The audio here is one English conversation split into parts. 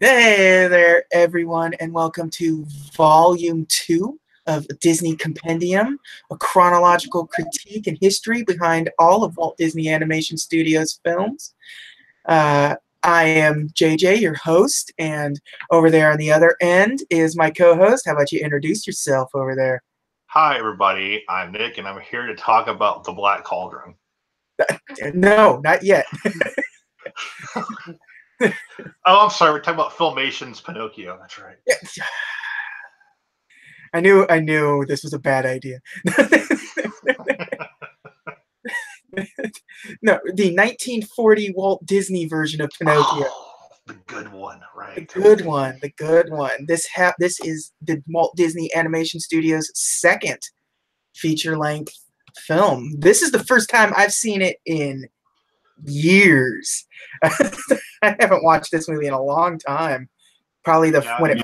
Hey there, everyone, and welcome to Volume 2 of Disney Compendium, a chronological critique and history behind all of Walt Disney Animation Studios films. I am JJ, your host, and over there on the other end is my co-host. How about you introduce yourself over there? Hi, everybody. I'm Nick, and I'm here to talk about the Black Cauldron. No, not yet. Oh, I'm sorry. We're talking about Filmation's Pinocchio. That's right. I knew this was a bad idea. No, the 1940 Walt Disney version of Pinocchio. Oh, the good one, The right? good one, the good one. This is the Walt Disney Animation Studios' second feature-length film. This is the first time I've seen it in years. I haven't watched this movie in a long time. Probably Yeah, when it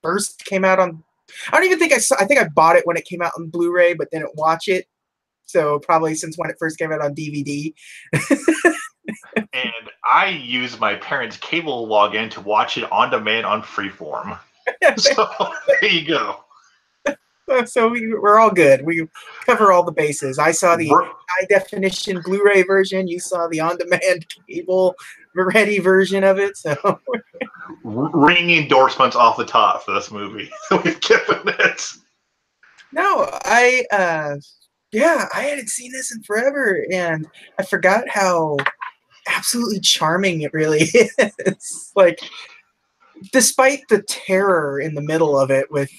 first came out on. I don't even think I saw. I think I bought it when it came out on Blu-ray, but didn't watch it. So probably since when it first came out on DVD. and I use my parents' cable login to watch it on demand on Freeform. So there you go. So we're all good. We cover all the bases. I saw the R- high definition Blu-ray version. You saw the on-demand cable ready version of it. So ringing endorsements off the top for this movie that we've given it. no, I hadn't seen this in forever, and I forgot how absolutely charming it really is. Like, despite the terror in the middle of it with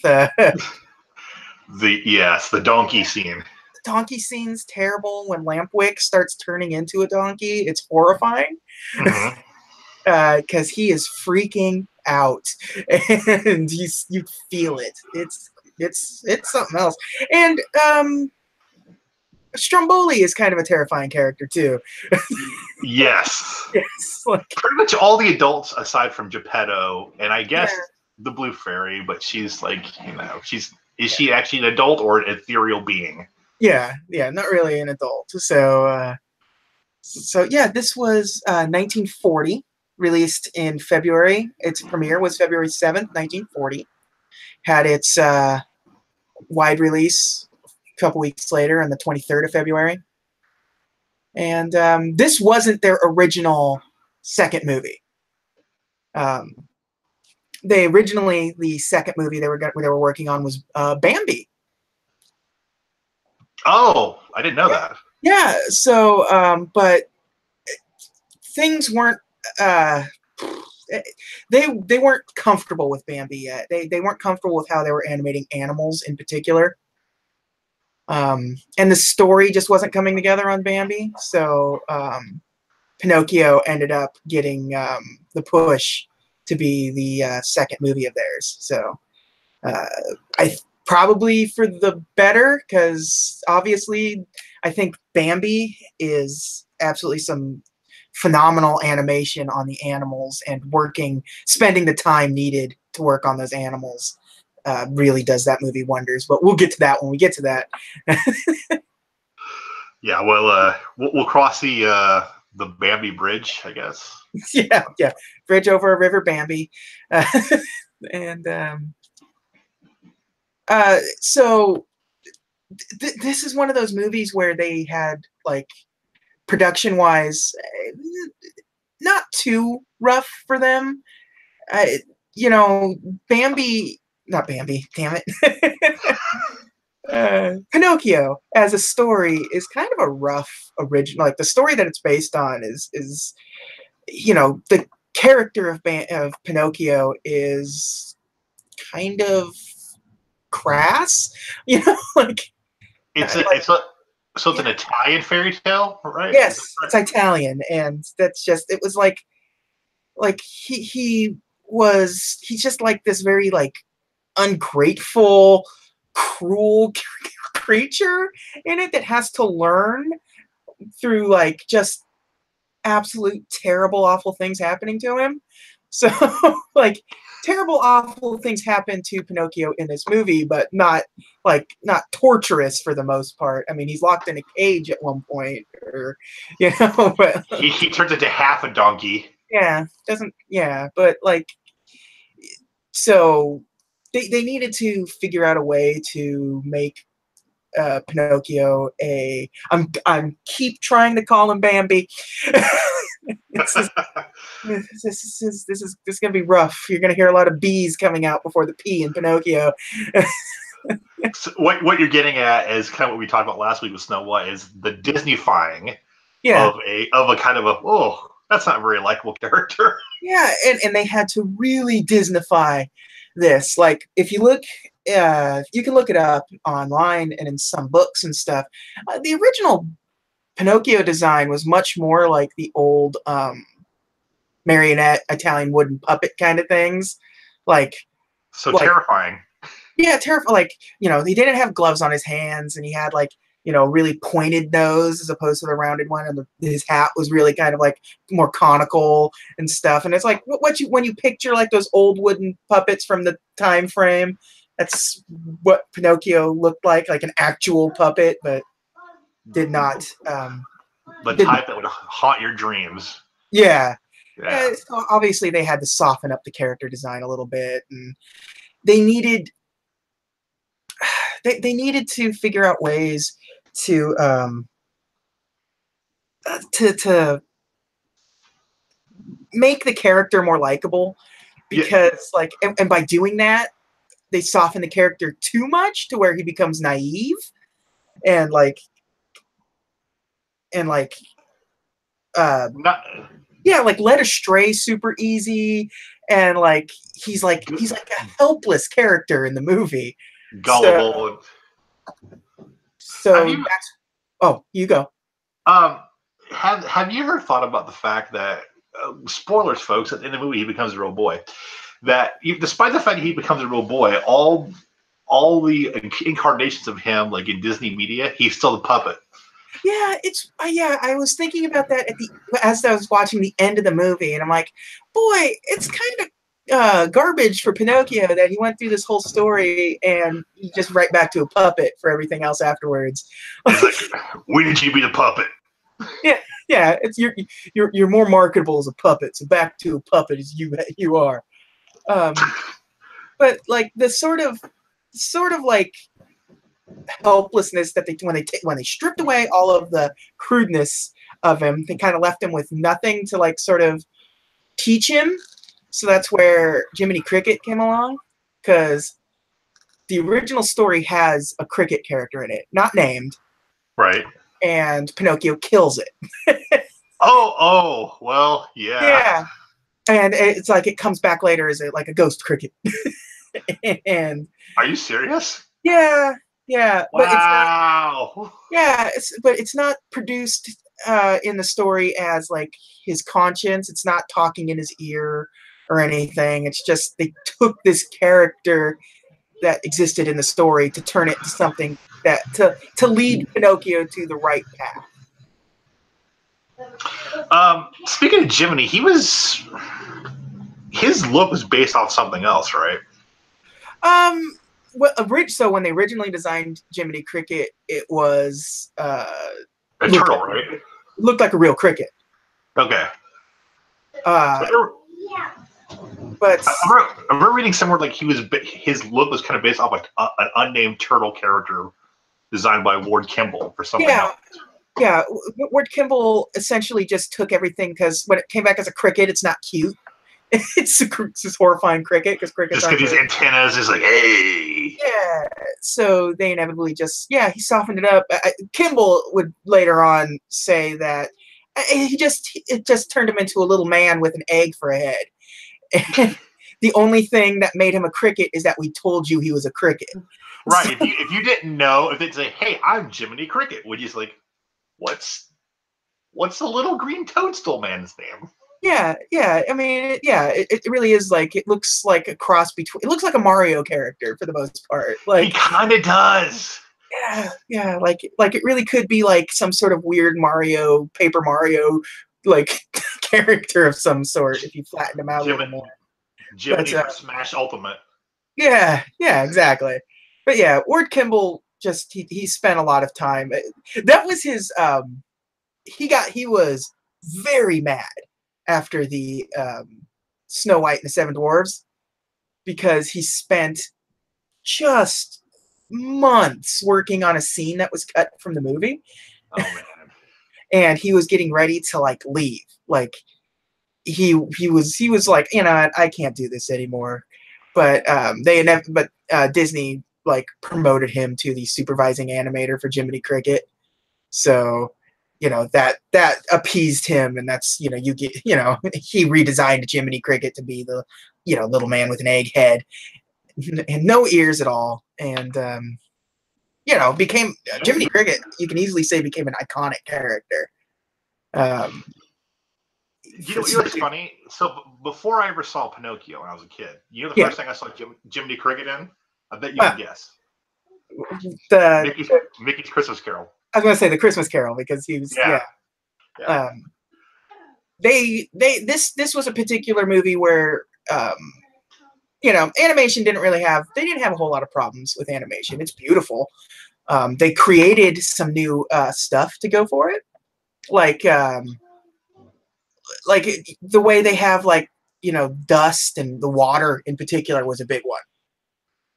The donkey scene. donkey scene's terrible. When Lampwick starts turning into a donkey, it's horrifying. Mm-hmm. Because he is freaking out, and you feel it. It's something else. And Stromboli is kind of a terrifying character too. Yes. Yes, like, Pretty much all the adults aside from Geppetto, and I yeah, guess the Blue Fairy, but she's like, is she actually an adult or an ethereal being? yeah, not really an adult. So yeah, this was 1940, released in February. Its premiere was February 7th, 1940. Had its wide release a couple weeks later on the 23rd of February. And this wasn't their original second movie. Um, the second movie they were working on was Bambi. Oh, I didn't know Yeah, that. yeah. So, but things weren't. They weren't comfortable with Bambi yet. They weren't comfortable with how they were animating animals in particular. And the story just wasn't coming together on Bambi. So Pinocchio ended up getting the push to be the second movie of theirs. So uh, I probably for the better, because obviously I think Bambi is absolutely some phenomenal animation on the animals, and spending the time needed to work on those animals really does that movie wonders. But we'll get to that when we get to that. Yeah, well, we'll cross the Bambi Bridge, I guess. Yeah. Bridge over a river, Bambi. Uh, and so this is one of those movies where they had, like, production wise, not too rough for them. Uh, you know, Bambi, not Bambi, damn it. Pinocchio as a story is kind of a rough original. Like, the story that it's based on is the character of Pinocchio is kind of crass, like, It's a, like it's a, so it's yeah, an Italian fairy tale, right? Is that yes, it's right? Italian, and that's just it was like he's just like this very, like, ungrateful, cruel creature in it that has to learn through, like, just absolute terrible, awful things happening to him. So, like, terrible, awful things happen to Pinocchio in this movie, but not torturous for the most part. I mean, he's locked in a cage at one point, or but He turns into half a donkey. yeah, doesn't yeah, but, like, So they needed to figure out a way to make Pinocchio a. I'm keep trying to call him Bambi. It's just, this is gonna be rough. You're gonna hear a lot of B's coming out before the P in Pinocchio. So what you're getting at is kind of what we talked about last week with Snow White, is the Disneyfying Yeah, of a kind of a, oh, that's not a very likable character. yeah, and they had to really Disneyfy this. Like, if you look, you can look it up online and in some books and stuff. The original Pinocchio design was much more like the old marionette Italian wooden puppet kind of things, like So like terrifying. yeah, terrifying. Like, he didn't have gloves on his hands, and he had like really pointed nose as opposed to the rounded one, and his hat was really kind of like more conical and stuff. And it's like what you when you picture like those old wooden puppets from the time frame, that's what Pinocchio looked like an actual puppet, but did not. The Didn't. type that would haunt your dreams. Yeah. Yeah. So obviously, they had to soften up the character design a little bit, and they needed they needed to figure out ways to to make the character more likable, because like and by doing that, they soften the character too much to where he becomes naive and like and like Not yeah, like led astray super easy, and like he's like a helpless character in the movie. gullible. So Have you that's you go. um have you ever thought about the fact that, spoilers, folks, in the movie he becomes a real boy? That despite the fact he becomes a real boy, all the incarnations of him, like in Disney media, he's still a puppet. Yeah, it's I was thinking about that as I was watching the end of the movie, and I'm like, boy, it's kind of garbage for Pinocchio that he went through this whole story and he just right back to a puppet for everything else afterwards. He's like, when did you be the puppet? Yeah, it's you're more marketable as a puppet, so back to a puppet as you are. But like the sort of like helplessness that when they stripped away all of the crudeness of him, they kind of left him with nothing to like sort of teach him. So that's where Jiminy Cricket came along, because the original story has a cricket character in it, not named, Right. and Pinocchio kills it. Well, yeah. Yeah, and it's like it comes back later as like a ghost cricket. And Are you serious? yeah, but it's not. Wow. Yeah, but it's not produced in the story as like his conscience. It's not talking in his ear or anything. It's just they took this character that existed in the story to turn it to something that to lead Pinocchio to the right path. Speaking of Jiminy, his look was based off something else, right? So when they originally designed Jiminy Cricket, it was A turtle, right? Looked like a real cricket. Okay. But I remember reading somewhere like his look was kind of based off like an unnamed turtle character designed by Ward Kimball for something else. Yeah, Ward Kimball essentially just took everything, because when it came back as a cricket, it's not cute. It's this horrifying cricket, because crickets just because his antennas is like, hey. Yeah, so they inevitably he softened it up. Kimball would later on say that it just turned him into a little man with an egg for a head. And the only thing that made him a cricket is that we told you he was a cricket. Right. If you didn't know, if they'd say, hey, I'm Jiminy Cricket, would you just like, what's the little green toadstool man's name? Yeah. I mean, it really is like, it looks like a cross between. It looks like a Mario character for the most part. Like he kind of does. Yeah. Like it really could be like some sort of weird Paper Mario, like character of some sort if you flatten him out a little more. Jiminy for Smash Ultimate. Yeah, exactly. But yeah, Ward Kimball just he spent a lot of time. That was his. He was very mad after the Snow White and the Seven Dwarfs, because he spent just months working on a scene that was cut from the movie. Oh man. And he was getting ready to like leave. Like he was like, you know, I can't do this anymore. But Disney like promoted him to the supervising animator for Jiminy Cricket. So, you know, that appeased him, and that's, you know, he redesigned Jiminy Cricket to be the, you know, little man with an egg head and no ears at all. And you know, became Jiminy Cricket, you can easily say, became an iconic character. You know what's funny? So before I ever saw Pinocchio when I was a kid, you know the first thing I saw Jiminy Cricket in? I bet you can guess. Mickey's Christmas Carol. I was going to say the Christmas Carol, because he was this was a particular movie where you know, animation didn't have a whole lot of problems with animation. It's beautiful. They created some new stuff to go for it, like the way they have, like, you know, dust, and the water in particular was a big one.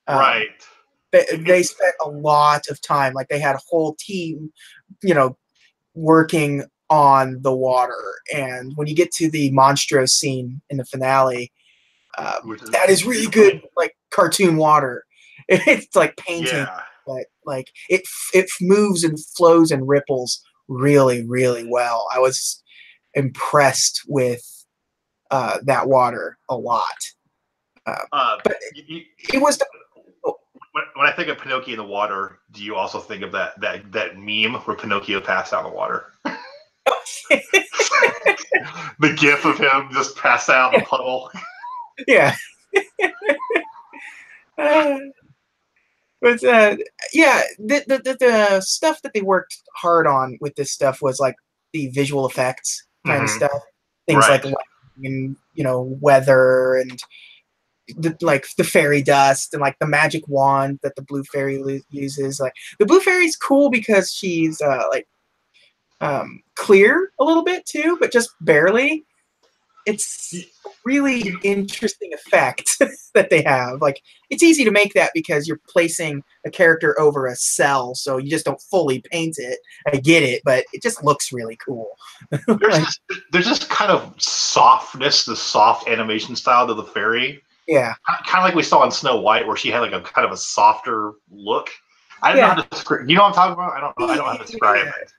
Right. They spent a lot of time, like they had a whole team, you know, working on the water. And when you get to the Monstro scene in the finale, that is really good, like cartoon water. It's like painting, but like it moves and flows and ripples really, really well. I was impressed with that water a lot. But it was. When I think of Pinocchio in the water, do you also think of that meme where Pinocchio passed out in the water? The gif of him just passed out in the puddle. Yeah. But yeah, the stuff that they worked hard on with this stuff was like the visual effects kind of stuff, things like lightning, you know, weather, and like the fairy dust, and like the magic wand that the blue fairy uses. Like the blue fairy's cool because she's clear a little bit too, but just barely. It's really interesting effect that they have. Like, it's easy to make that because you're placing a character over a cell, so you just don't fully paint it. I get it, but it just looks really cool. There's this kind of softness, the soft animation style to the fairy. Yeah. Kind of like we saw in Snow White, where she had like a kind of a softer look. I don't know how to describe. You know what I'm talking about? I don't know how to describe it.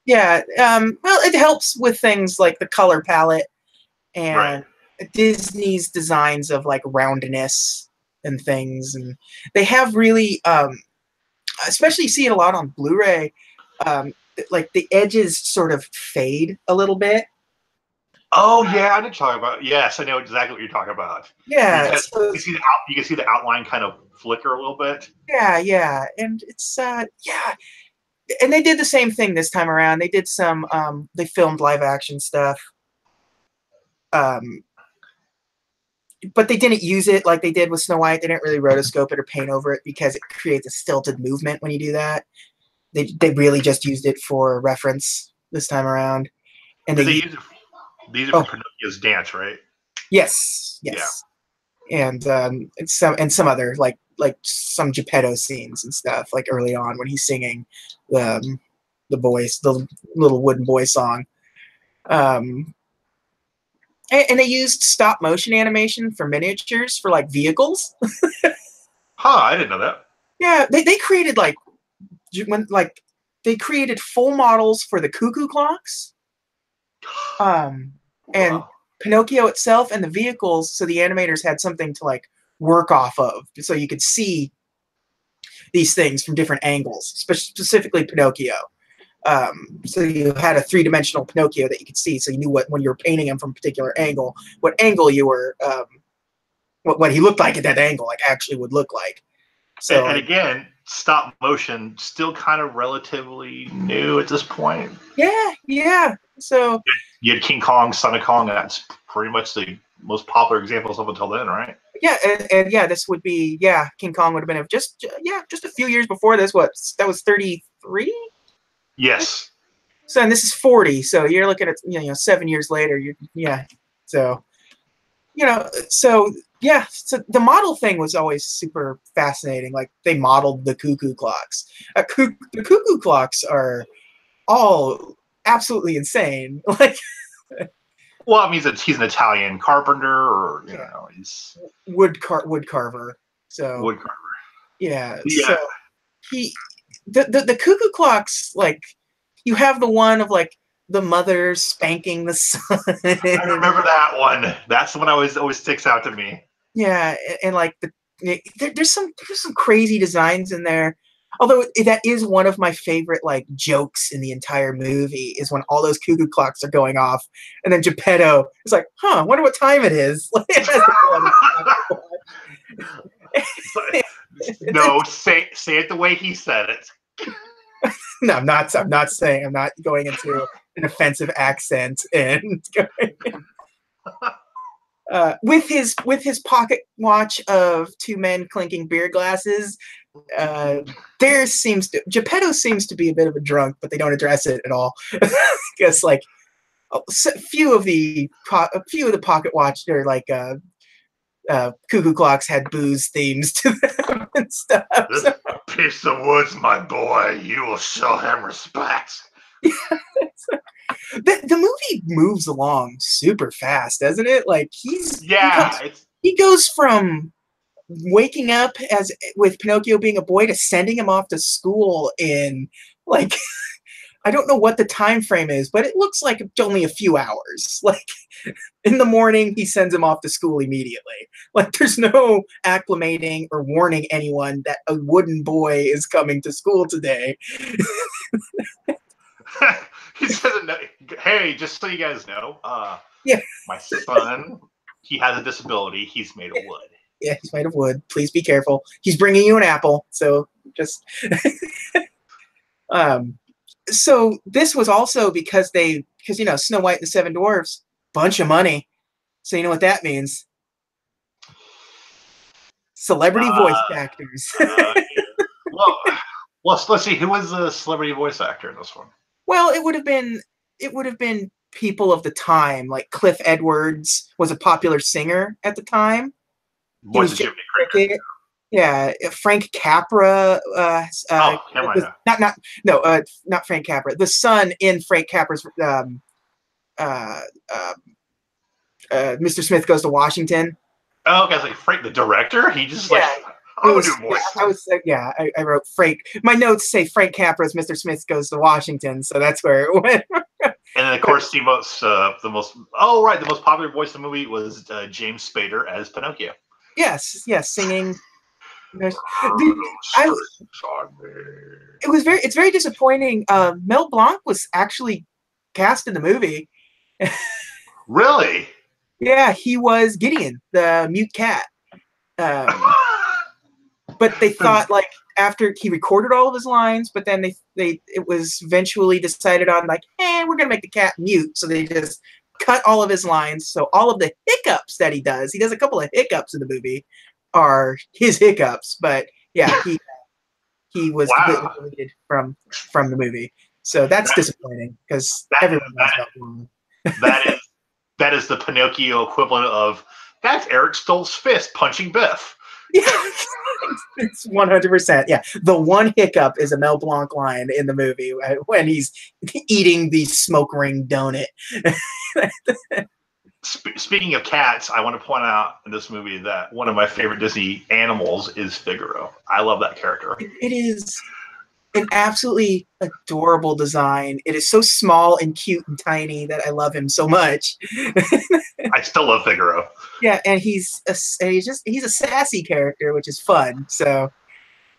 Yeah. Well, it helps with things like the color palette and Disney's designs of like roundness and things, and they have really, especially you see it a lot on Blu-ray, like the edges sort of fade a little bit. Oh yeah, I did talk about. Yes, I know exactly what you're talking about. Yeah, you can see the outline kind of flicker a little bit. Yeah, and it's and they did the same thing this time around. They did some, they filmed live action stuff. But they didn't use it like they did with Snow White. They didn't really rotoscope it or paint over it because it creates a stilted movement when you do that. They really just used it for reference this time around. And they use it. These are for Pinocchio's dance, right? Yes. Yeah. And some other like some Geppetto scenes and stuff, like early on when he's singing the little wooden boy song. And they used stop motion animation for miniatures for like vehicles. I didn't know that. Yeah, they created they created full models for the cuckoo clocks, and Pinocchio itself and the vehicles, so the animators had something to like work off of, so you could see these things from different angles, specifically Pinocchio. So you had a three-dimensional Pinocchio that you could see, so you knew when you were painting him from a particular angle, what angle you were, what he looked like at that angle, like actually would look like. So, and again, stop motion still kind of relatively new at this point. Yeah. So you had King Kong, Son of Kong. That's pretty much the most popular examples up until then, right? Yeah, and this would be King Kong would have been just a few years before this. That was 33. Yes. So, and this is 40. So you're looking at 7 years later. So so Yeah, so the model thing was always super fascinating. Like they modeled the cuckoo clocks. The cuckoo clocks are all absolutely insane. Like Well, I mean, he's an Italian carpenter, or yeah, he's wood carver. So wood carver. yeah, Yeah, so he the cuckoo clocks, like you have the one of like the mother spanking the son. I remember that one. That's the one always sticks out to me. Yeah, and like there's some crazy designs in there. Although that is one of my favorite like jokes in the entire movie is when all those cuckoo clocks are going off, and then Geppetto is like, "Huh, I wonder what time it is." No, say it the way he said it. No, I'm not. I'm not saying. I'm not going into an offensive accent and with his pocket watch of two men clinking beer glasses. Geppetto seems to be a bit of a drunk, but they don't address it at all. Because like a few of the pocket watch or like cuckoo clocks had booze themes to them and stuff. This piece of wood's my boy. You will show him respect. The movie moves along super fast, doesn't it? Like he goes from waking up as with Pinocchio being a boy to sending him off to school in like I don't know what the time frame is, but it looks like it's only a few hours. Like in the morning, he sends him off to school immediately. Like there's no acclimating or warning anyone that a wooden boy is coming to school today. He says, "Hey, just so you guys know, Yeah, my son, he has a disability. He's made of wood." yeah, he's made of wood. Please be careful. He's bringing you an apple, so just. So this was also because Snow White and the Seven Dwarfs, bunch of money. So you know what that means? Celebrity voice actors. Yeah. Well, let's see. Who was the celebrity voice actor in this one? Well, it would have been people of the time. Like Cliff Edwards was a popular singer at the time. He Voice was of Jiminy Cricket. Yeah, Frank Capra. Not Frank Capra. The son in Frank Capra's Mr. Smith Goes to Washington. Oh, okay, it's like Frank, the director. He just Yeah, I would do voice. I wrote Frank. My notes say Frank Capra's Mr. Smith Goes to Washington, so that's where it went. And then, of course, the most popular voice in the movie was James Spader as Pinocchio. Yes, singing. It's very disappointing. Mel Blanc was actually cast in the movie. Really? Yeah, he was Gideon, the mute cat. But they thought like after he recorded all of his lines, but then it was eventually decided on like, we're gonna make the cat mute, so they just cut all of his lines. So all of the hiccups that he does a couple of hiccups in the movie, are his hiccups. But yeah, he was completely deleted from the movie. So that's disappointing because everyone knows about him. That is the Pinocchio equivalent of that's Eric Stoltz's fist punching Biff. Yeah, it's 100%. Yeah, the one hiccup is a Mel Blanc line in the movie when he's eating the smoke ring donut. Speaking of cats, I want to point out in this movie that one of my favorite Disney animals is Figaro. I love that character. It is an absolutely adorable design. It is so small and cute and tiny that I love him so much. I still love Figaro. Yeah, and he's a sassy character, which is fun. So,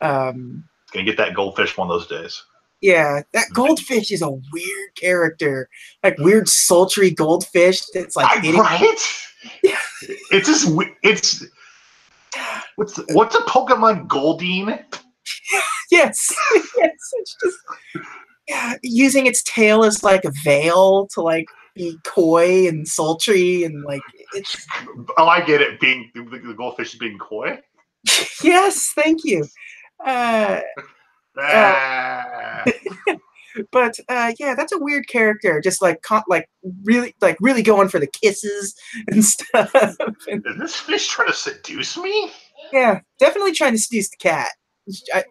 gonna get that goldfish one of those days. Yeah, that goldfish is a weird character, like weird sultry goldfish. That's like right. It's just what's a Pokemon Goldeen? Yes, it's just using its tail as like a veil to like be coy and sultry and like it's. Oh, I get it. Being the goldfish is being coy. Yes, thank you. But yeah, that's a weird character. Just really going for the kisses and stuff. And, Is this fish trying to seduce me? yeah, definitely trying to seduce the cat.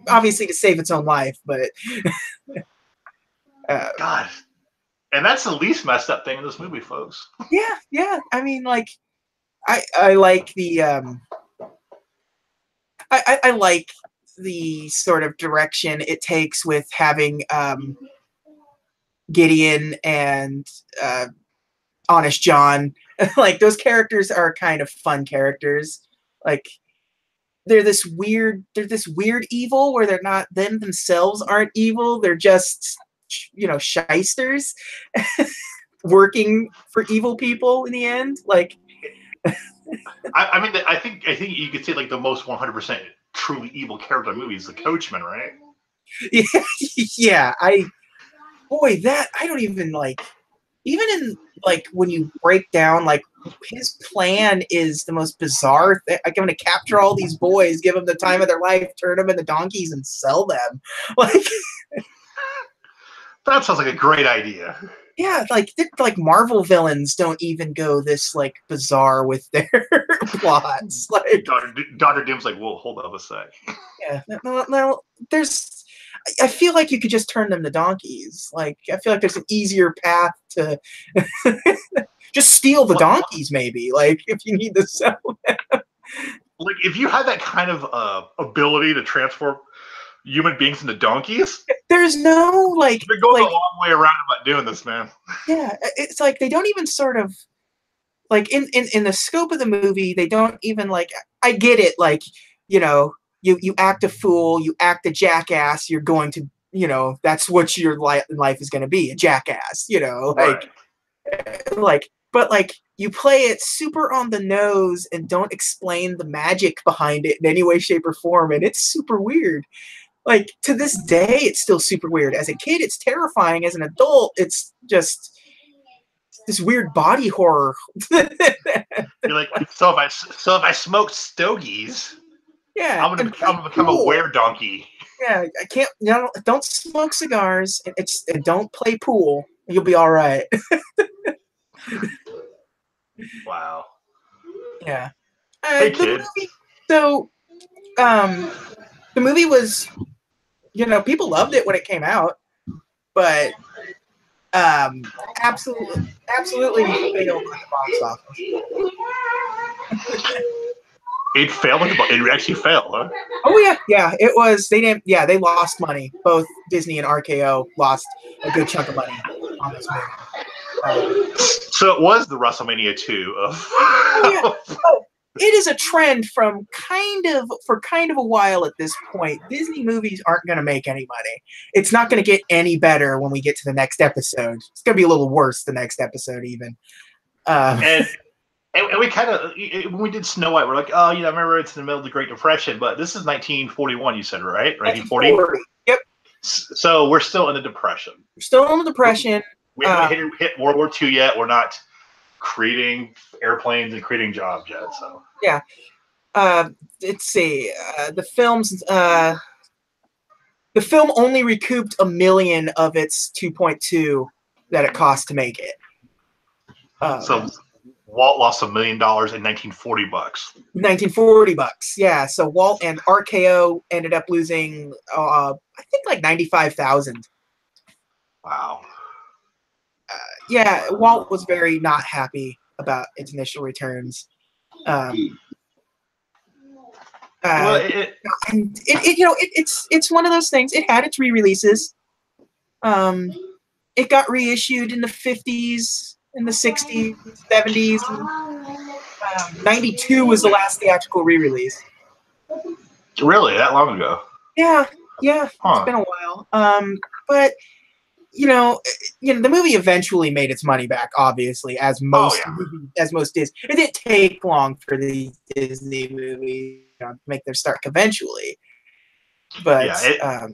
Obviously to save its own life, but God. And that's the least messed up thing in this movie, folks. yeah, yeah. I mean, like, I like the I like the sort of direction it takes with having Gideon and Honest John. Like those characters are kind of fun characters. Like they're this weird evil where they're not them themselves aren't evil. They're just shysters working for evil people in the end. Like I mean, I think you could say like the most 100% truly evil character in the movie is the Coachman, right? yeah, yeah. That I don't even like. Even in like when you break down like his plan is the most bizarre thing. Like, I'm going to capture all these boys, give them the time of their life, turn them into donkeys, and sell them. Like, that sounds like a great idea. yeah, like Marvel villains don't even go this like bizarre with their plots. Like, Dr. Doom's like, well, hold up a sec. yeah, no, there's. I feel like you could just turn them to donkeys. Like, I feel like there's an easier path to just steal the donkeys, maybe. Like, if you need to sell them. Like, if you had that kind of ability to transform human beings into donkeys, there's no like. You're going a long way around about doing this, man. Yeah, it's like they don't even sort of like in the scope of the movie. They don't even like. I get it, like you act a fool, you act a jackass, you're going to, that's what your life is going to be, a jackass, like, right. But like you play it super on the nose and don't explain the magic behind it in any way, shape, or form. And it's super weird. Like to this day, it's still super weird. As a kid, it's terrifying. As an adult, it's just this weird body horror. You're like, so if I smoke stogies, yeah, I'm gonna become a were-donkey. Yeah, I can't. Don't smoke cigars. And don't play pool. You'll be all right. Wow. Yeah. Hey, kids. The movie was, people loved it when it came out, but absolutely failed at the box office. It failed. It actually failed, huh? Oh yeah. It was. They didn't. Yeah, they lost money. Both Disney and RKO lost a good chunk of money on this movie. So it was the WrestleMania 2 of. Oh, yeah. Oh, it is a trend for kind of a while at this point. Disney movies aren't going to make any money. It's not going to get any better when we get to the next episode. It's going to be a little worse the next episode even. And we kind of, when we did Snow White, we're like, oh, yeah, I remember it's in the middle of the Great Depression, but this is 1941, you said, right? 1940? Yep. So we're still in the Depression. We're still in the Depression. We haven't hit World War II yet. We're not creating airplanes and creating jobs yet. So yeah. Let's see. The film only recouped $1 million of its 2.2 that it cost to make it. So Walt lost $1 million in 1940 bucks. 1940 bucks, yeah. So Walt and RKO ended up losing, I think, like 95,000. Wow. Yeah, Walt was very not happy about its initial returns. It's one of those things. It had its re-releases. It got reissued in the 50s, in the 60s, 70s. 92 was the last theatrical re-release. Really? That long ago? Yeah. Huh. It's been a while. But the movie eventually made its money back, obviously, as most Disney. It didn't take long for the Disney movies to make their start eventually. But oh,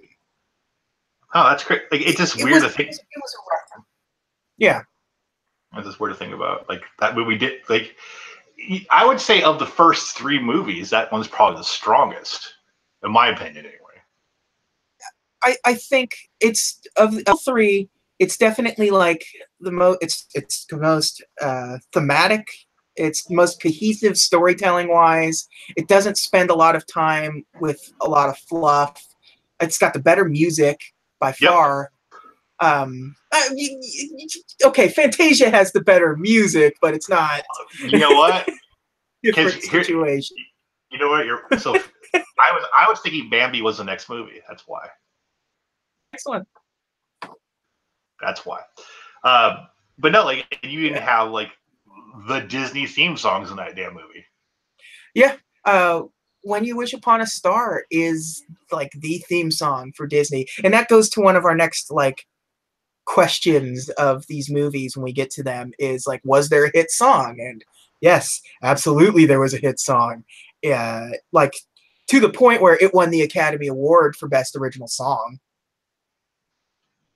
that's great. Like, it's just weird to think. It was a rough one. Yeah. It's just weird to think about. Like, that movie did, like, I would say of the first 3 movies, that one's probably the strongest, in my opinion, anyway. I think it's of the three, it's definitely like it's the most thematic. It's the most cohesive storytelling wise. It doesn't spend a lot of time with a lot of fluff. It's got the better music by Yep. far. Okay, Fantasia has the better music, but it's not. You know what? Different situation. You know what? I was thinking Bambi was the next movie. That's why. Excellent. That's why. But no, like you even have like the Disney theme songs in that damn movie. Yeah. When You Wish Upon a Star is like the theme song for Disney, and that goes to one of our next like questions of these movies when we get to them is like, was there a hit song? And yes, absolutely, there was a hit song. Yeah, like to the point where it won the Academy Award for Best Original Song.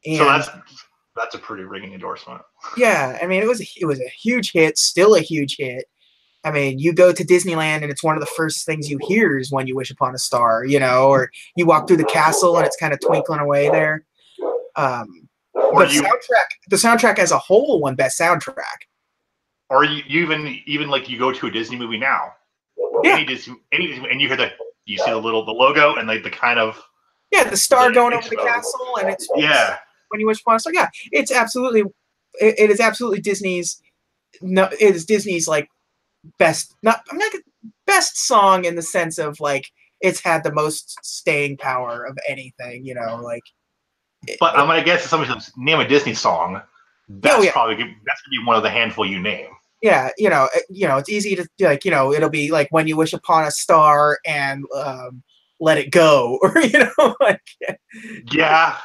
And so that's a pretty ringing endorsement. Yeah, I mean, it was a huge hit, still a huge hit. I mean, you go to Disneyland and it's one of the first things you hear is When You Wish Upon a Star, you know, or you walk through the castle and it's kind of twinkling away there. The soundtrack as a whole won Best Soundtrack. Or you even like you go to a Disney movie now. Yeah. Any Disney, and you see the logo and like the kind of the star going over the castle and it's When You Wish Upon a Star. Yeah, it is absolutely Disney's. No, it is Disney's like best song in the sense of like it's had the most staying power of anything, you know, like. But I'm gonna guess if somebody says name a Disney song, that's gonna be one of the handful you name. Yeah, it's easy to like, it'll be like When You Wish Upon a Star and Let It Go, or like yeah,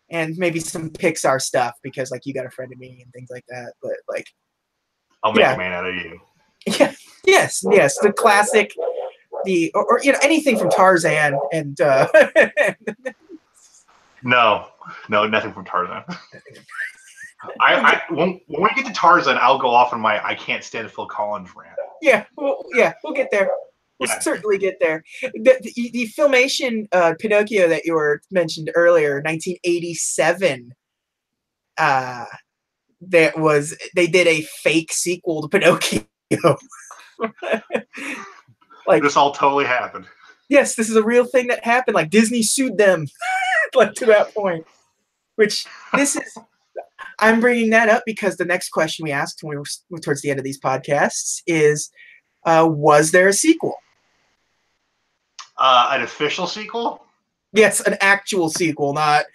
and maybe some Pixar stuff because like You Got a Friend in Me and things like that. But like, I'll make a man out of you. Yeah, yes, the classic, or anything from Tarzan and. No, nothing from Tarzan. When we get to Tarzan, I'll go off on my I can't stand Phil Collins rant. Yeah, we'll get there. We'll certainly get there. The Filmation Pinocchio that you were mentioned earlier, 1987. They did a fake sequel to Pinocchio. Like this all totally happened. Yes, this is a real thing that happened. Like Disney sued them, like to that point. Which this is. I'm bringing that up because the next question we asked when we were towards the end of these podcasts is, was there a sequel? An official sequel? Yes, an actual sequel, not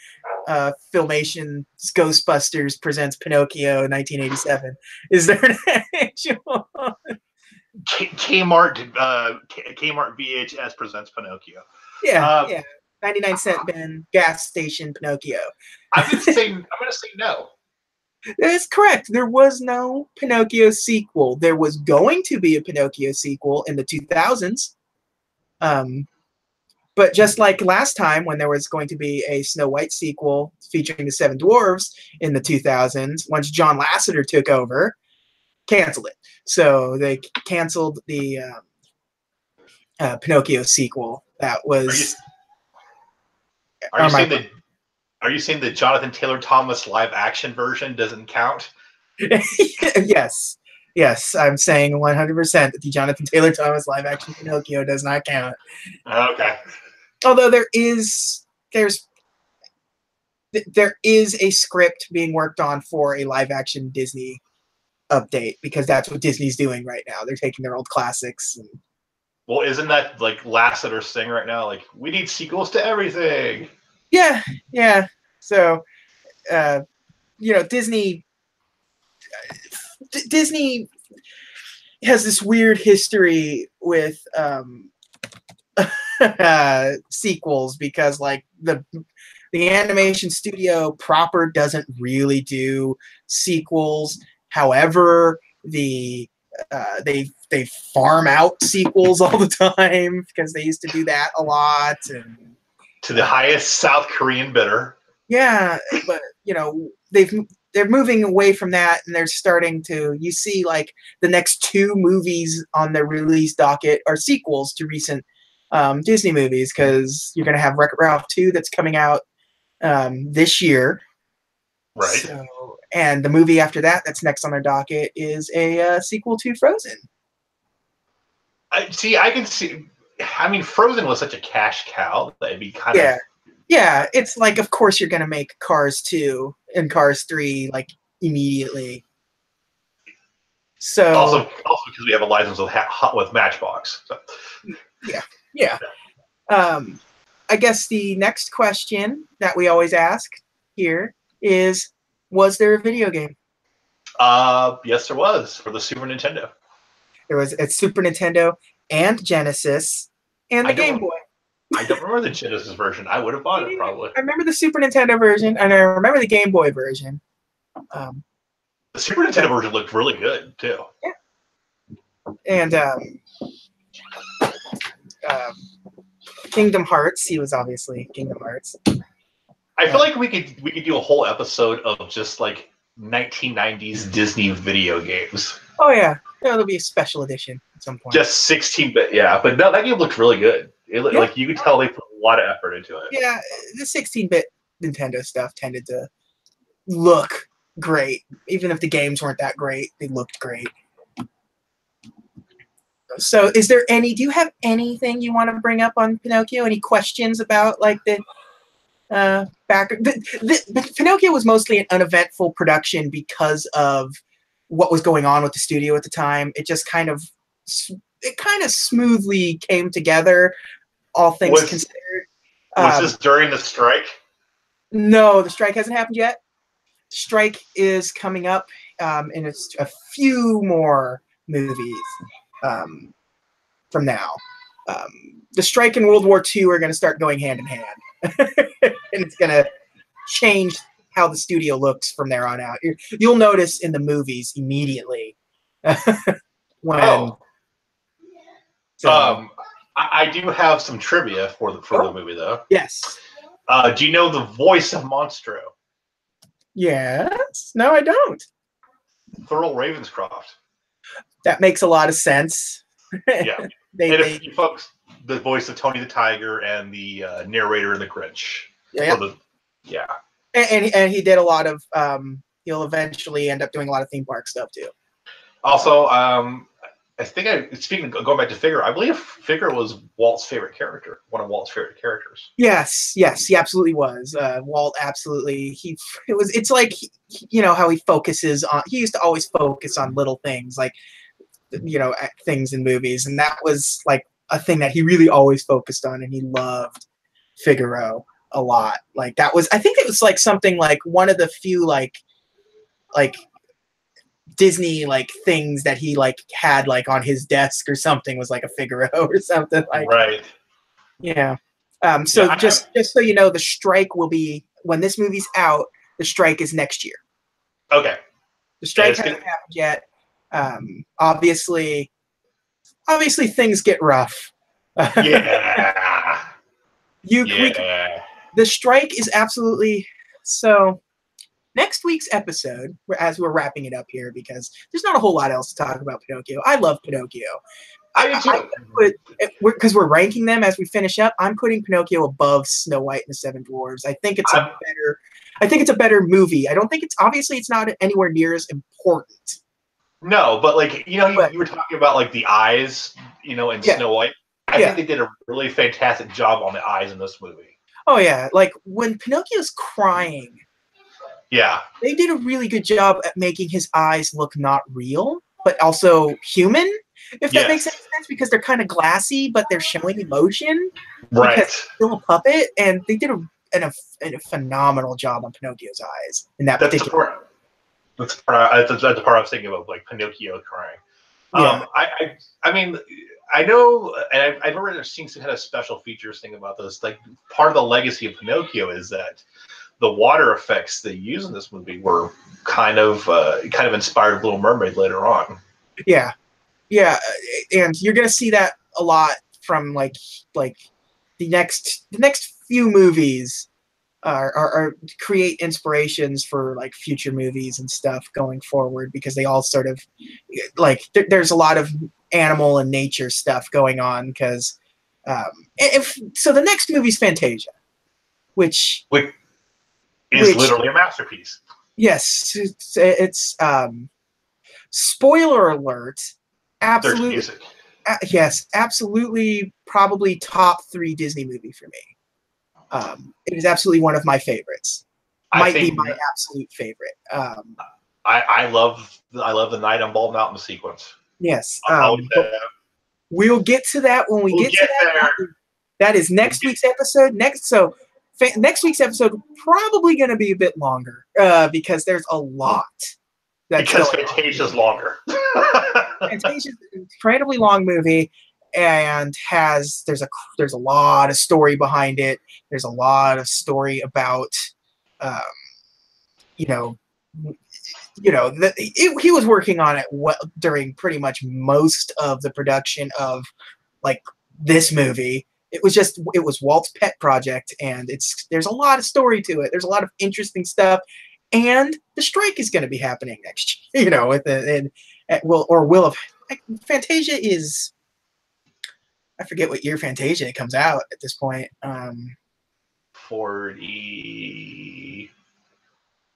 Filmation's Ghostbusters presents Pinocchio in 1987. Is there an actual? Kmart VHS presents Pinocchio. Yeah. 99-cent bin gas station Pinocchio. I'm gonna say no. That is correct. There was no Pinocchio sequel. There was going to be a Pinocchio sequel in the 2000s. But just like last time when there was going to be a Snow White sequel featuring the Seven Dwarfs in the 2000s, once John Lasseter took over, canceled it. So they canceled the Pinocchio sequel. That was... Are you saying the Jonathan Taylor Thomas live action version doesn't count? Yes, I'm saying 100% that the Jonathan Taylor Thomas live action Pinocchio does not count. Okay. Although there is a script being worked on for a live action Disney update because that's what Disney's doing right now. They're taking their old classics. Well, isn't that like Lasseter's thing right now? Like, we need sequels to everything. Yeah. So, Disney has this weird history with sequels because, like, the animation studio proper doesn't really do sequels. However, they farm out sequels all the time because they used to do that a lot. And to the highest South Korean bidder. Yeah, but they're moving away from that, and they're starting to. You see, like the next two movies on their release docket are sequels to recent Disney movies, because you're going to have Wreck-It Ralph 2 that's coming out this year. Right. So, and the movie after that that's next on their docket is a sequel to Frozen. I can see. I mean, Frozen was such a cash cow that it'd be kind of. Yeah, it's like, of course you're going to make Cars 2 and Cars 3 like immediately. So Also because we have a license with Matchbox. So. yeah. I guess the next question that we always ask here is, was there a video game? Yes, there was, for the Super Nintendo. There was a Super Nintendo and Genesis and the Game Boy. I don't remember the Genesis version. I would have bought it probably. I remember the Super Nintendo version, and I remember the Game Boy version. The Super Nintendo version looked really good too. Yeah. And Kingdom Hearts. He was obviously Kingdom Hearts. I feel like we could do a whole episode of just like 1990s Disney video games. Oh yeah, there'll be a special edition at some point. Just 16-bit, yeah. But no, that game looked really good. Like you could tell they put a lot of effort into it. Yeah, the 16-bit Nintendo stuff tended to look great, even if the games weren't that great. They looked great. So, do you have anything you want to bring up on Pinocchio? Any questions about like the back? Pinocchio was mostly an uneventful production because of what was going on with the studio at the time. It just kind of smoothly came together, all things considered. Was this during the strike? No, the strike hasn't happened yet. Strike is coming up, and it's a few more movies from now. The strike and World War II are going to start going hand in hand, and it's going to change how the studio looks from there on out. You'll notice in the movies immediately when. I do have some trivia for the movie though. Yes. Do you know the voice of Monstro? Yes. No, I don't. Thurl Ravenscroft. That makes a lot of sense. Yeah. If you folks, the voice of Tony the Tiger and the narrator in The Grinch. Yeah. And he did a lot of. He'll eventually end up doing a lot of theme park stuff too. Also, I think speaking of going back to Figure, I believe Figure was Walt's favorite character, one of Walt's favorite characters. Yes, he absolutely was. Walt absolutely. It's like, you know, how he focuses on. He used to always focus on little things, like, you know, things in movies, and that was like a thing that he really always focused on, and he loved Figaro a lot. Like that was, I think it was like something like one of the few like Disney like things that he like had like on his desk or something was like a Figaro or something like. Right. Yeah. So just so you know, the strike will be when this movie's out. The strike is next year. Okay. The strike hasn't happened yet. Obviously things get rough. Yeah. The strike is absolutely so. Next week's episode, as we're wrapping it up here, because there's not a whole lot else to talk about Pinocchio. I love Pinocchio. Because we're ranking them as we finish up. I'm putting Pinocchio above Snow White and the Seven Dwarfs. I think it's a better movie. I don't think it's not anywhere near as important. No, but like you were talking about like the eyes, in Snow White. I think they did a really fantastic job on the eyes in this movie. Oh yeah, like when Pinocchio's crying. Yeah. They did a really good job at making his eyes look not real, but also human, if that makes any sense, because they're kind of glassy, but they're showing emotion. Right. Because he's still a puppet, and they did a phenomenal job on Pinocchio's eyes in that particular. That's the part I was thinking of, like Pinocchio crying. Yeah. I mean, I know, and I remember seeing some kind of special features thing about this. Like, part of the legacy of Pinocchio is that the water effects they use in this movie were kind of inspired Little Mermaid later on. Yeah, and you're gonna see that a lot from like the next few movies are create inspirations for like future movies and stuff going forward, because they all sort of like there's a lot of animal and nature stuff going on, because So the next movie's Fantasia, which is literally a masterpiece. Yes, it's spoiler alert. Absolutely, music. Yes, absolutely. Probably top 3 Disney movie for me. It is absolutely one of my favorites. Might be my absolute favorite. I love the Night on Bald Mountain sequence. Yes. We'll get to that when we get to that. There. That is next week's episode. Next week's episode probably going to be a bit longer because there's a lot. Because Fantasia's longer. Fantasia's an incredibly long movie, and there's a lot of story behind it. There's a lot of story about, he was working on it during pretty much most of the production of like this movie. It was Walt's pet project, and there's a lot of story to it. There's a lot of interesting stuff, and the strike is going to be happening next year. Fantasia is. I forget what year Fantasia comes out at this point. 40.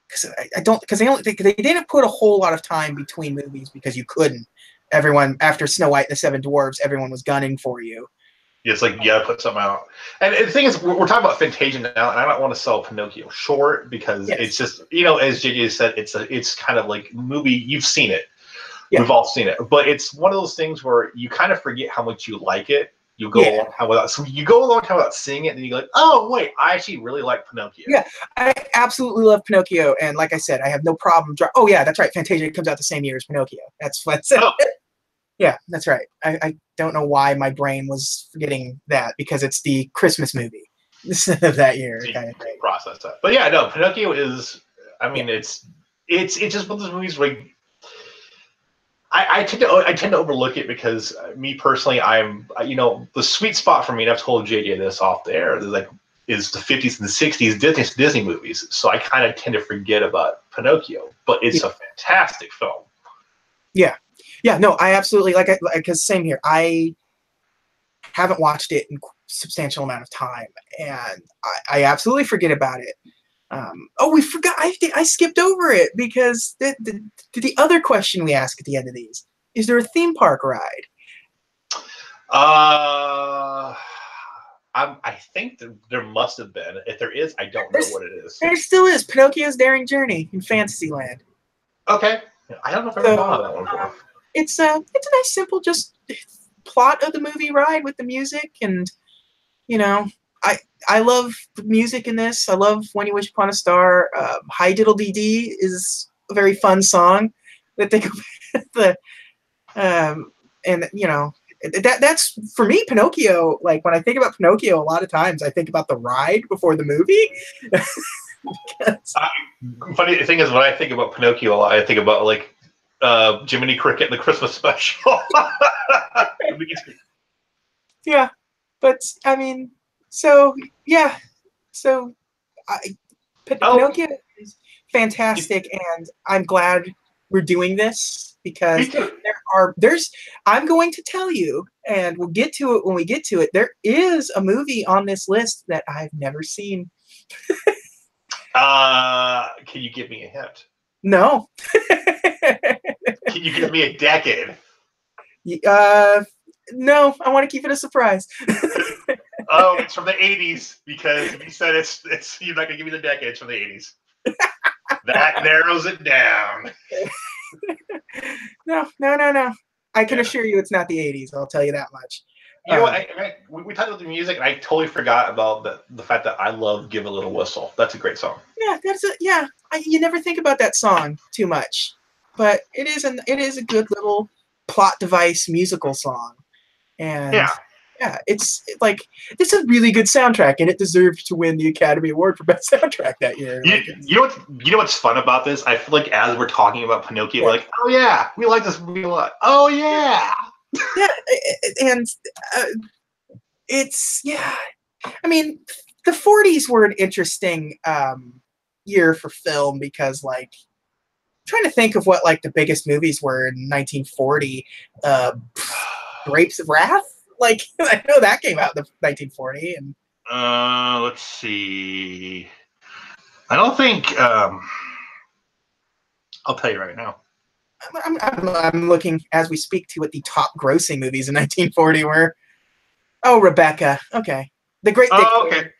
Because they didn't put a whole lot of time between movies because you couldn't. Everyone after Snow White and the Seven Dwarfs, everyone was gunning for you. It's like, yeah, put something out. And the thing is, we're talking about Fantasia now, and I don't want to sell Pinocchio short because it's just, as JJ said, it's kind of like movie. You've seen it. Yeah. We've all seen it. But it's one of those things where you kind of forget how much you like it. You go a long time without seeing it, and then you go like, oh, wait, I actually really like Pinocchio. Yeah, I absolutely love Pinocchio. And like I said, I have no problem. Oh, yeah, that's right. Fantasia comes out the same year as Pinocchio. That's Yeah, that's right. I don't know why my brain was forgetting that because it's the Christmas movie of that year. Kind of thing. Process that. But yeah, no, Pinocchio is, it's just one of those movies where I tend to overlook it because me personally, the sweet spot for me, and I've told JJ this off the air, is the 50s and the 60s Disney movies. So I kind of tend to forget about Pinocchio, but it's a fantastic film. Yeah. Yeah, no, I absolutely because same here. I haven't watched it in a substantial amount of time, and I absolutely forget about it. We forgot. I skipped over it because the other question we ask at the end of these is: there a theme park ride? I think there must have been. If there is, I don't know what it is. There still is. Pinocchio's Daring Journey in Fantasyland. Okay, I don't know if I ever thought of that one before. It's a nice, simple, just plot of the movie ride with the music, and I love the music in this. I love When You Wish Upon a Star. Hi Diddle Dee Dee is a very fun song that they go that's for me Pinocchio. Like when I think about Pinocchio, a lot of times I think about the ride before the movie. Funny thing is, when I think about Pinocchio, I think about Jiminy Cricket and the Christmas special. Yeah, but Pinocchio is fantastic, and I'm glad we're doing this because I'm going to tell you, and we'll get to it when we get to it. There is a movie on this list that I've never seen. Can you give me a hint? No. Can you give me a decade? No, I want to keep it a surprise. Oh, it's from the 80s because you said it's you're not gonna give me the decade. It's from the 80s. That narrows it down. No. I can assure you it's not the 80s. I'll tell you that much. You know what? We talked about the music, and I totally forgot about the fact that I love "Give a Little Whistle." That's a great song. Yeah, you never think about that song too much, but it is a good little plot device musical song, and it's it's a really good soundtrack, and it deserved to win the Academy Award for Best Soundtrack that year. You know what's fun about this? I feel like as we're talking about Pinocchio, we're like, oh yeah, we like this movie a lot. Oh yeah. Yeah, and it's I mean, the 40s were an interesting year for film because I'm trying to think of what the biggest movies were in 1940. Grapes of Wrath Like, I know that came out in 1940. And let's see. I don't think. I'll tell you right now. I'm looking as we speak to what the top grossing movies in 1940 were. Oh, Rebecca. Okay. The Great Dictator. Oh, okay.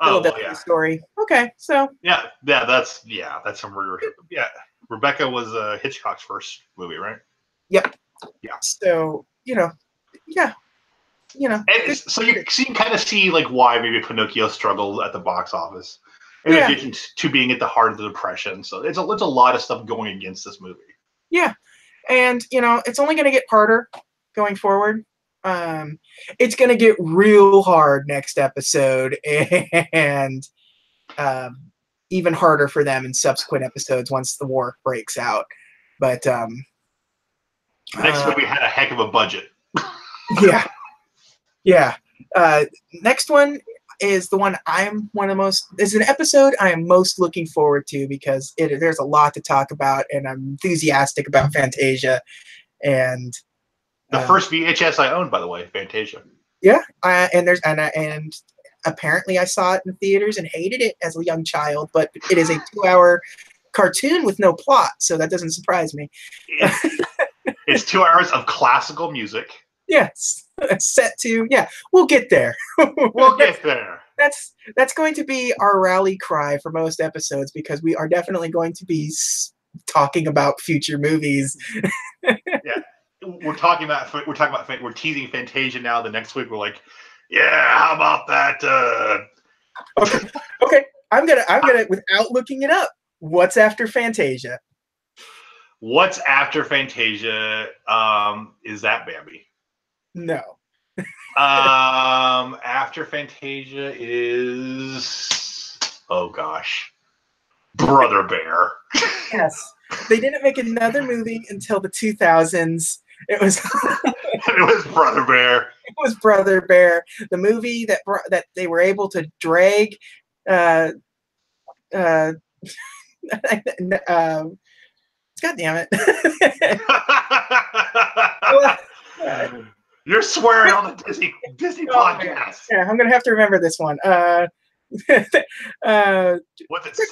Oh, well, Philadelphia Story. Okay, so that's some weird. Yeah, Rebecca was Hitchcock's first movie, right? Yep. Yeah. So yeah. And so you can kind of see like why maybe Pinocchio struggled at the box office, in addition to being at the heart of the Depression. So it's a lot of stuff going against this movie. Yeah, and it's only going to get harder going forward. It's going to get real hard next episode, and even harder for them in subsequent episodes once the war breaks out. But the next movie had a heck of a budget. Yeah. Next one is the one is an episode I am most looking forward to because there's a lot to talk about, and I'm enthusiastic about Fantasia. And the first VHS I owned, by the way, Fantasia. Yeah, and apparently I saw it in theaters and hated it as a young child, but it is a 2-hour cartoon with no plot, so that doesn't surprise me. It's 2 hours of classical music. Yes, set to we'll get there. We'll get there. That's going to be our rally cry for most episodes because we are definitely going to be talking about future movies. We're teasing Fantasia now. The next week we're like, how about that? Okay. I'm gonna without looking it up. What's after Fantasia? What's after Fantasia? Is that Bambi? No. After Fantasia is Brother Bear. Yes. They didn't make another movie until the 2000s. It was Brother Bear. It was Brother Bear, the movie that they were able to drag God damn it. You're swearing on the Disney podcast. Yeah, I'm gonna have to remember this one. What's it? Rick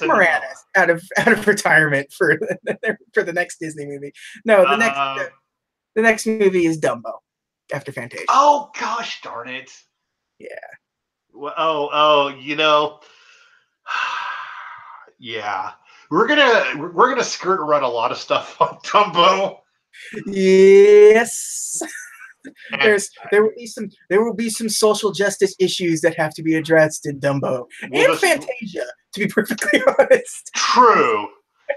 Moranis out of retirement for the next Disney movie. No, the next movie is Dumbo after Fantasia. Oh gosh darn it. Yeah. Well, yeah. We're gonna skirt around a lot of stuff on Dumbo. Yes. There will be some social justice issues that have to be addressed in Dumbo and Fantasia, to be perfectly honest. True,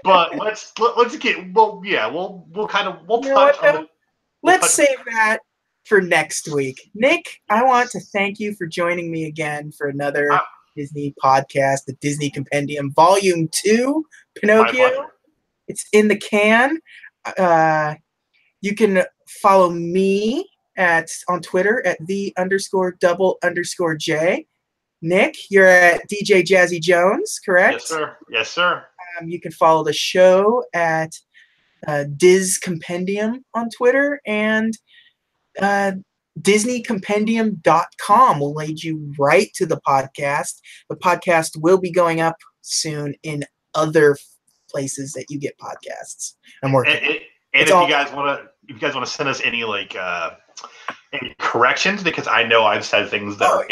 but let's get we'll touch on. Let's save that for next week. Nick, I want to thank you for joining me again for another Disney podcast, the Disney Compendium, Volume 2, Pinocchio. It's in the can. You can follow me on Twitter at _double_J. Nick, you're at DJ Jazzy Jones, correct? Yes, sir. You can follow the show at Diz Compendium on Twitter, and DisneyCompendium.com will lead you right to the podcast. The podcast will be going up soon in other places that you get podcasts. I'm working. And if you guys want to send us any any corrections, because I know I've said things that are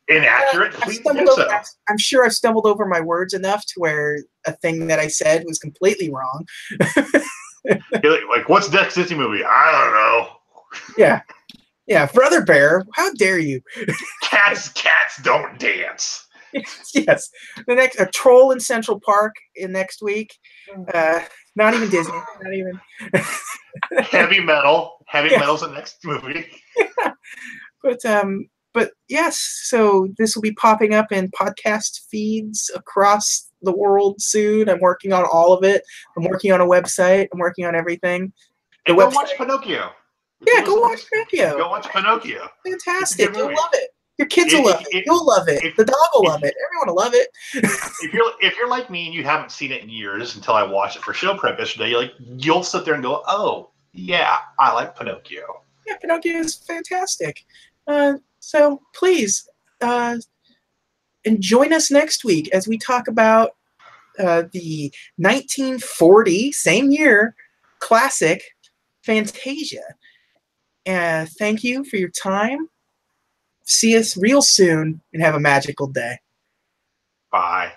inaccurate, please do so. I'm sure I've stumbled over my words enough to where a thing that I said was completely wrong. Like, what's next Disney movie? I don't know. Yeah, Brother Bear, how dare you? Cats don't dance. Yes. The next Troll in Central Park in next week. Not even Disney. Not even. Heavy metal's the next movie. Yeah. But yes, so this will be popping up in podcast feeds across the world soon. I'm working on all of it. I'm working on a website. I'm working on everything. Go watch Pinocchio. Yeah, go watch Pinocchio. Go watch Pinocchio. Fantastic. You'll love it. Your kids will love it. You'll love it. The dog will love it. Everyone will love it. If you're like me and you haven't seen it in years until I watched it for show prep yesterday, you'll sit there and go, oh, yeah, I like Pinocchio. Yeah, Pinocchio is fantastic. So please, and join us next week as we talk about the 1940, same year, classic Fantasia. Thank you for your time. See us real soon and have a magical day. Bye.